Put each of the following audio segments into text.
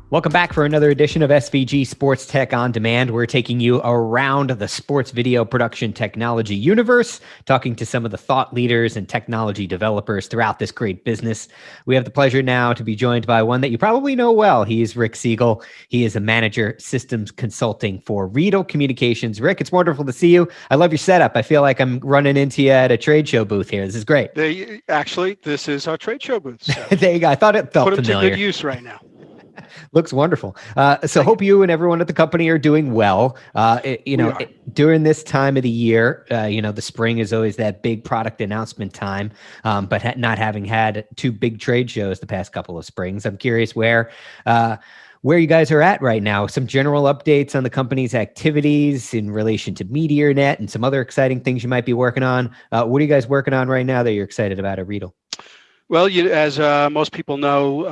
Welcome back for another edition of SVG SportsTech On Demand. We're taking you around the sports video production technology universe, talking to some of the thought leaders and technology developers throughout this great business. We have the pleasure now to be joined by one that you probably know well. He is Rick Seegull. He is a manager systems consulting for Riedel Communications. Rick, it's wonderful to see you. I love your setup. I feel like I'm running into you at a trade show booth here. This is great. Actually, this is our trade show booth. So there you go. I thought it felt familiar. Put them to good use right now. Looks wonderful. So hope you and everyone at the company are doing well. During this time of the year, the spring is always that big product announcement time, but not having had two big trade shows the past couple of springs, I'm curious where you guys are at right now. Some general updates on the company's activities in relation to MediorNet and some other exciting things you might be working on. What are you guys working on right now that you're excited about at Riedel? Well, as most people know,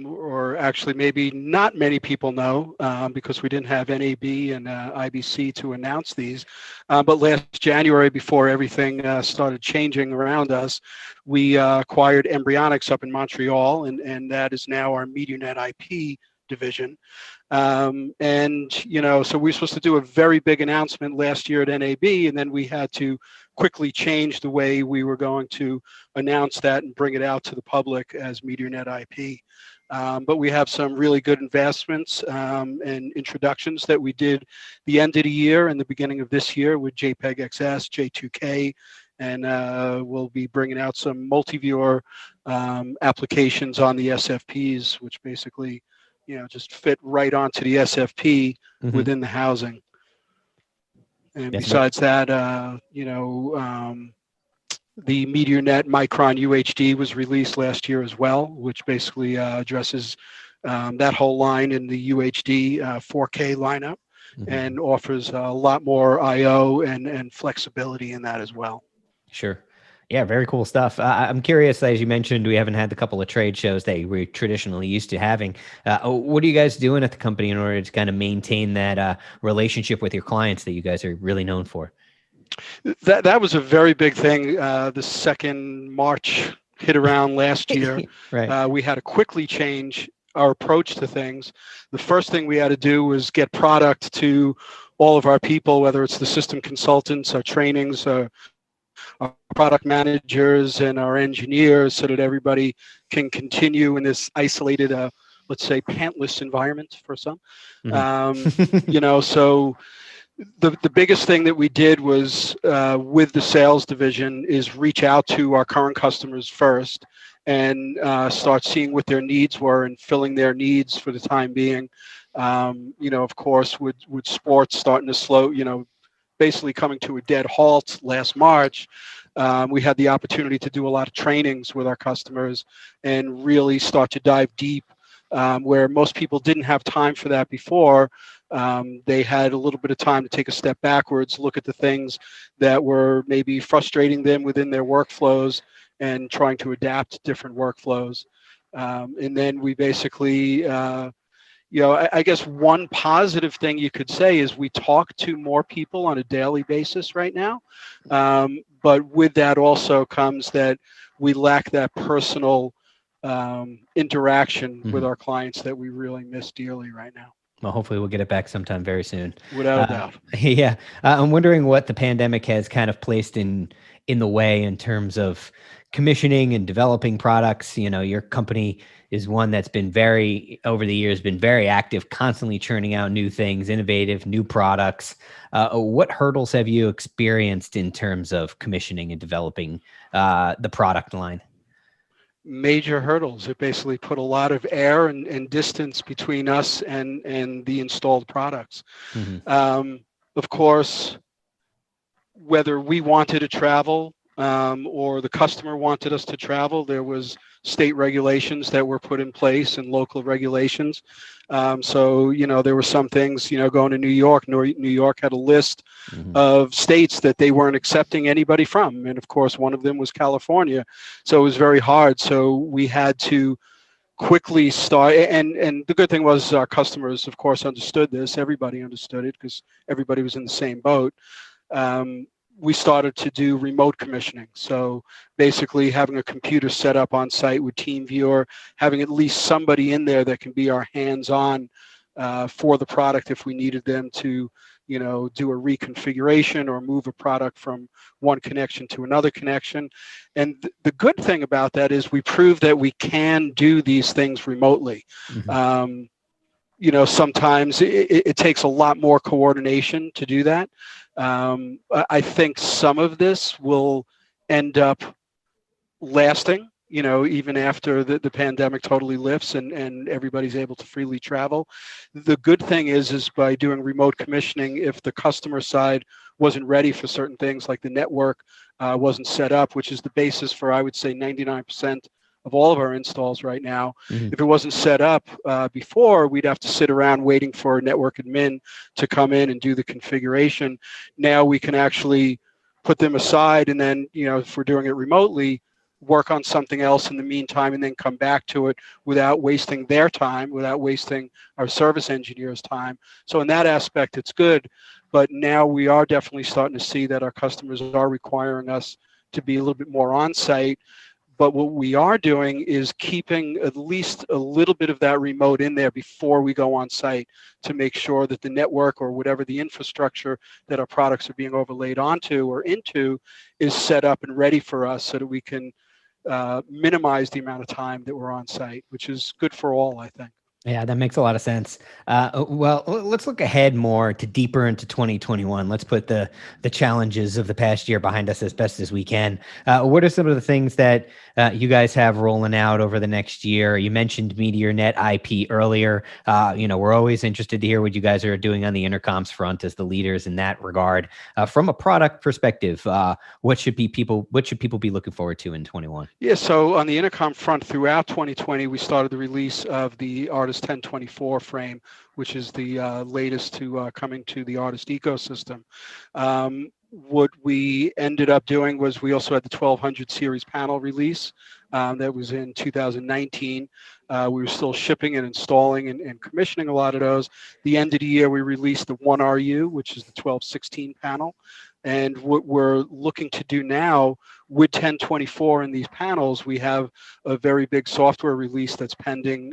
or actually maybe not many people know, because we didn't have NAB and IBC to announce these, but last January, before everything started changing around us, we acquired Embryonics up in Montreal, and that is now our MediorNet IP division. So we were supposed to do a very big announcement last year at NAB, and then we had to quickly change the way we were going to announce that and bring it out to the public as MediorNet IP. But we have some really good investments and introductions that we did the end of the year and the beginning of this year with JPEG XS, J2K, and we'll be bringing out some multi-viewer applications on the SFPs, which basically just fit right onto the SFP within the housing. And besides that, the MediorNet Micron UHD was released last year as well, which basically addresses that whole line in the UHD 4K lineup and offers a lot more I/O and flexibility in that as well. Sure. Yeah, very cool stuff. I'm curious, as you mentioned, we haven't had the couple of trade shows that we're traditionally used to having. What are you guys doing at the company in order to kind of maintain that relationship with your clients that you guys are really known for? That was a very big thing. The second March hit around last year. Right. We had to quickly change our approach to things. The first thing we had to do was get product to all of our people, whether it's the system consultants, our trainings, our product managers and our engineers, so that everybody can continue in this isolated, let's say, pantless environment for some. So the biggest thing that we did was with the sales division is reach out to our current customers first and start seeing what their needs were and filling their needs for the time being. Of course, with sports starting to slow, basically coming to a dead halt last March, we had the opportunity to do a lot of trainings with our customers and really start to dive deep, where most people didn't have time for that before. They had a little bit of time to take a step backwards, look at the things that were maybe frustrating them within their workflows and trying to adapt different workflows. And then we basically I guess one positive thing you could say is we talk to more people on a daily basis right now. But with that also comes that we lack that personal interaction with our clients that we really miss dearly right now. Well, hopefully we'll get it back sometime very soon. Without a doubt. Yeah. I'm wondering what the pandemic has kind of placed in the way in terms of commissioning and developing products. Your company is one that's been over the years, been very active, constantly churning out new things, innovative, new products. What hurdles have you experienced in terms of commissioning and developing the product line? Major hurdles. It basically put a lot of air and distance between us and the installed products. Of course, whether we wanted to travel or the customer wanted us to travel, there was state regulations that were put in place and local regulations. So, there were some things, going to New York. New York had a list of states that they weren't accepting anybody from. And of course, one of them was California. So it was very hard. So we had to quickly start. And the good thing was our customers, of course, understood this. Everybody understood it because everybody was in the same boat. we started to do remote commissioning. So basically having a computer set up on site with TeamViewer, having at least somebody in there that can be our hands-on for the product if we needed them to, do a reconfiguration or move a product from one connection to another connection. And the good thing about that is we proved that we can do these things remotely. Sometimes it takes a lot more coordination to do that. I think some of this will end up lasting, even after the pandemic totally lifts and everybody's able to freely travel. The good thing is by doing remote commissioning, if the customer side wasn't ready for certain things, like the network wasn't set up, which is the basis for, I would say, 99% of all of our installs right now. If it wasn't set up before, we'd have to sit around waiting for a network admin to come in and do the configuration. Now we can actually put them aside, and then, if we're doing it remotely, work on something else in the meantime, and then come back to it without wasting their time, without wasting our service engineers' time. So in that aspect, it's good. But now we are definitely starting to see that our customers are requiring us to be a little bit more on site. But what we are doing is keeping at least a little bit of that remote in there before we go on site, to make sure that the network or whatever the infrastructure that our products are being overlaid onto or into is set up and ready for us, so that we can minimize the amount of time that we're on site, which is good for all, I think. Yeah, that makes a lot of sense. Well, let's look ahead more to deeper into 2021. Let's put the challenges of the past year behind us as best as we can. What are some of the things that you guys have rolling out over the next year? You mentioned MediorNet IP earlier. We're always interested to hear what you guys are doing on the Intercoms front as the leaders in that regard. From a product perspective, what should people be looking forward to in 21? Yeah, so on the Intercom front, throughout 2020, we started the release of the Artist 1024 frame, which is the latest to coming to the Artist ecosystem. What we ended up doing was we also had the 1200 series panel release that was in 2019. We were still shipping and installing and commissioning a lot of those. The end of the year, we released the 1RU, which is the 1216 panel. And what we're looking to do now with 1024 in these panels, we have a very big software release that's pending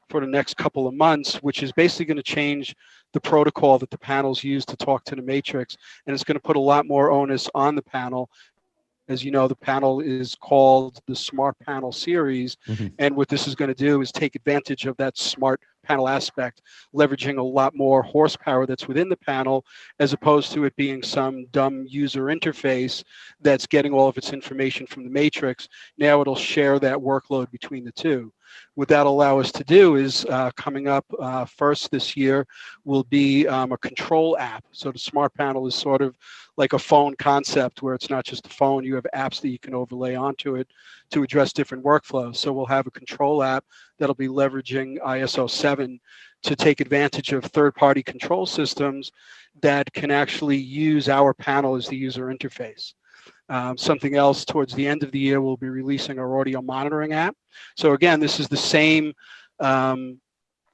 for the next couple of months, which is basically going to change the protocol that the panels use to talk to the matrix. And it's going to put a lot more onus on the panel. As you know, the panel is called the Smart Panel Series. And what this is going to do is take advantage of that smart panel aspect, leveraging a lot more horsepower that's within the panel, as opposed to it being some dumb user interface that's getting all of its information from the matrix. Now it'll share that workload between the two. What that'll allow us to do is coming up first this year will be a control app. So the Smart Panel is sort of like a phone concept, where it's not just a phone, you have apps that you can overlay onto it to address different workflows. So we'll have a control app that'll be leveraging ISO 7 to take advantage of third-party control systems that can actually use our panel as the user interface. Something else towards the end of the year, we'll be releasing our audio monitoring app. So again, this is the same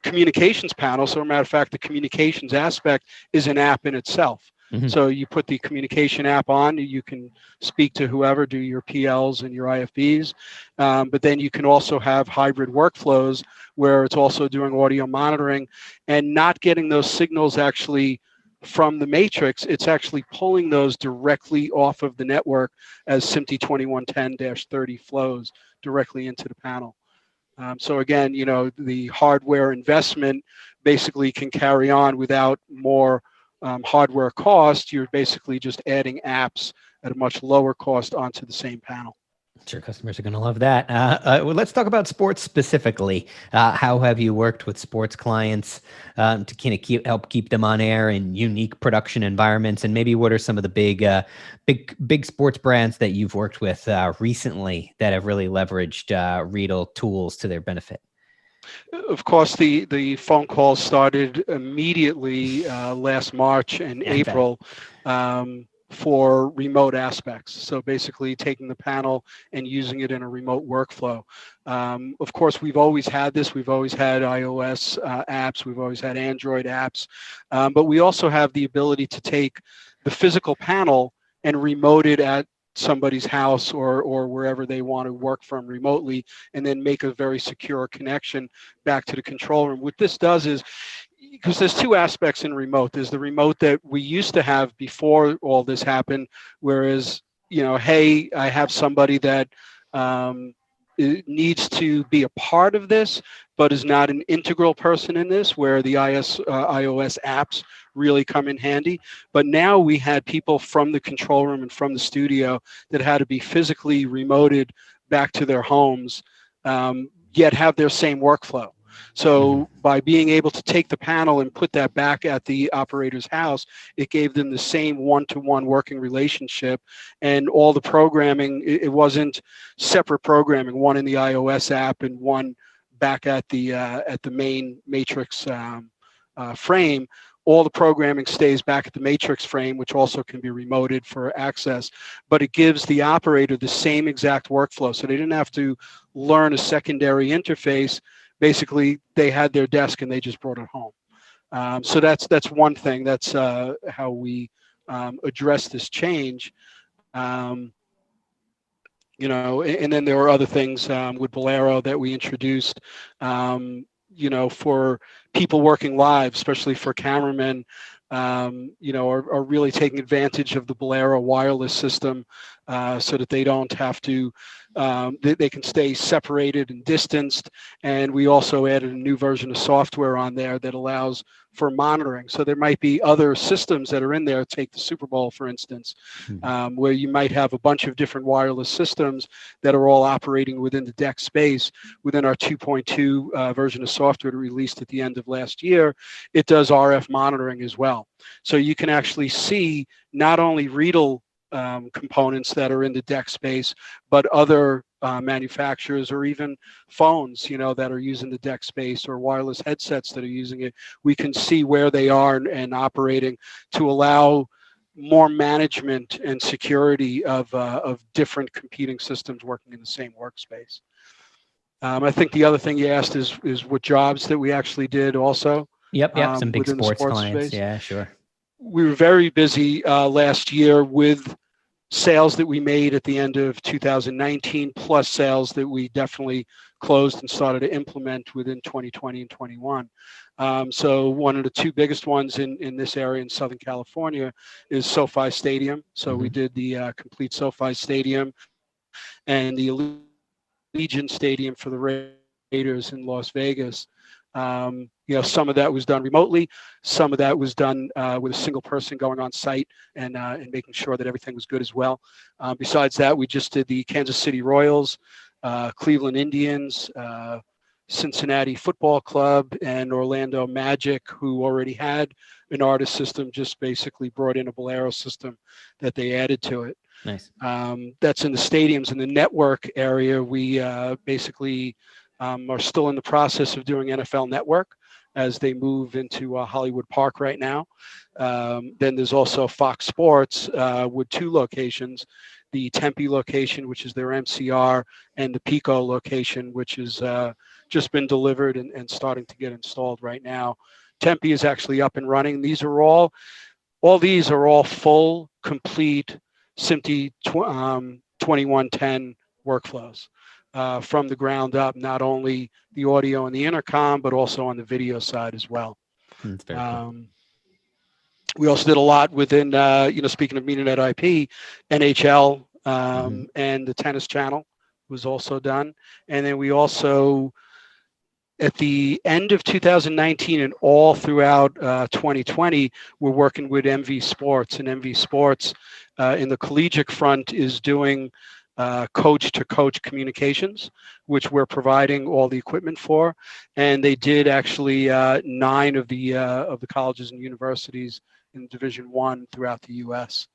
communications panel. So as a matter of fact, the communications aspect is an app in itself. So you put the communication app on, you can speak to whoever, do your PLs and your IFBs, but then you can also have hybrid workflows where it's also doing audio monitoring and not getting those signals actually from the matrix. It's actually pulling those directly off of the network as SMPTE 2110-30 flows directly into the panel. So again, the hardware investment basically can carry on without more hardware cost. You're basically just adding apps at a much lower cost onto the same panel. Sure, customers are going to love that. Well, let's talk about sports specifically. How have you worked with sports clients to kind of help keep them on air in unique production environments? And maybe what are some of the big sports brands that you've worked with recently that have really leveraged Riedel tools to their benefit? Of course, the phone calls started immediately last March and April for remote aspects. So basically taking the panel and using it in a remote workflow. Of course, we've always had this. We've always had iOS apps. We've always had Android apps. But we also have the ability to take the physical panel and remote it at somebody's house or wherever they want to work from remotely, and then make a very secure connection back to the control room. What this does is, because there's two aspects in remote. There's the remote that we used to have before all this happened, whereas, hey, I have somebody that needs to be a part of this, but is not an integral person in this, where the iOS apps really come in handy. But now we had people from the control room and from the studio that had to be physically remoted back to their homes, yet have their same workflow. So by being able to take the panel and put that back at the operator's house, it gave them the same one-to-one working relationship, and all the programming, it wasn't separate programming, one in the iOS app and one back at the main Matrix frame. All the programming stays back at the Matrix frame, which also can be remoted for access, but it gives the operator the same exact workflow. So they didn't have to learn a secondary interface. Basically, they had their desk and they just brought it home. So that's one thing. That's how we address this change. And then there were other things with Bolero that we introduced, for people working live, especially for cameramen, are really taking advantage of the Bolero wireless system, so that they don't have to, they can stay separated and distanced. And we also added a new version of software on there that allows for monitoring. So there might be other systems that are in there. Take the Super Bowl, for instance, where you might have a bunch of different wireless systems that are all operating within the deck space. Within our 2.2 version of software that we released at the end of last year, it does RF monitoring as well. So you can actually see not only Riedel components that are in the deck space, but other manufacturers, or even phones, that are using the deck space, or wireless headsets that are using it. We can see where they are and operating, to allow more management and security of different competing systems working in the same workspace. I think the other thing you asked is what jobs that we actually did also. Yep. Some big sports clients. Space. Yeah, sure. We were very busy last year with sales that we made at the end of 2019, plus sales that we definitely closed and started to implement within 2020 and 21. So one of the two biggest ones in this area in Southern California is SoFi Stadium. So we did the complete SoFi Stadium and the Allegiant Stadium for the Raiders in Las Vegas. Some of that was done remotely. Some of that was done with a single person going on site and making sure that everything was good as well. Besides that, we just did the Kansas City Royals, Cleveland Indians, Cincinnati Football Club, and Orlando Magic, who already had an artist system, just basically brought in a Bolero system that they added to it. Nice. That's in the stadiums. In the network area, we basically are still in the process of doing NFL Network as they move into Hollywood Park right now. Then there's also Fox Sports with two locations, the Tempe location, which is their MCR, and the Pico location, which is just been delivered and starting to get installed right now. Tempe is actually up and running. These are all these are all full, complete SMPTE 2110 workflows. From the ground up, not only the audio and the intercom, but also on the video side as well. That's very cool. We also did a lot within, speaking of MediorNet IP, NHL and the Tennis Channel was also done. And then we also, at the end of 2019 and all throughout 2020, we're working with MV Sports. And MV Sports in the collegiate front is doing coach-to-coach communications, which we're providing all the equipment for, and they did actually 9 of the colleges and universities in Division I throughout the U.S.,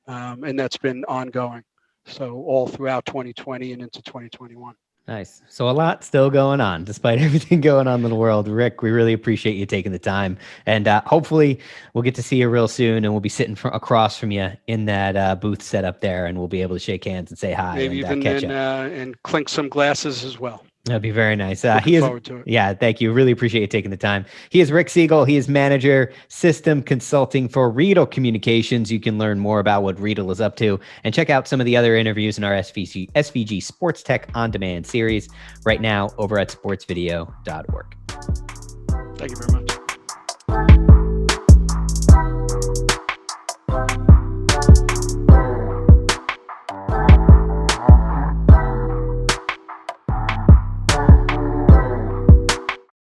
and that's been ongoing. So all throughout 2020 and into 2021. Nice. So a lot still going on, despite everything going on in the world. Rick, we really appreciate you taking the time. And hopefully we'll get to see you real soon, and we'll be sitting across from you in that booth set up there, and we'll be able to shake hands and say hi. Maybe and even catch up. And clink some glasses as well. That'd be very nice. Looking forward to it. Yeah, thank you. Really appreciate you taking the time. He is Rick Seegull. He is manager system consulting for Riedel Communications. You can learn more about what Riedel is up to and check out some of the other interviews in our SVG Sports Tech On Demand series right now over at sportsvideo.org. Thank you very much.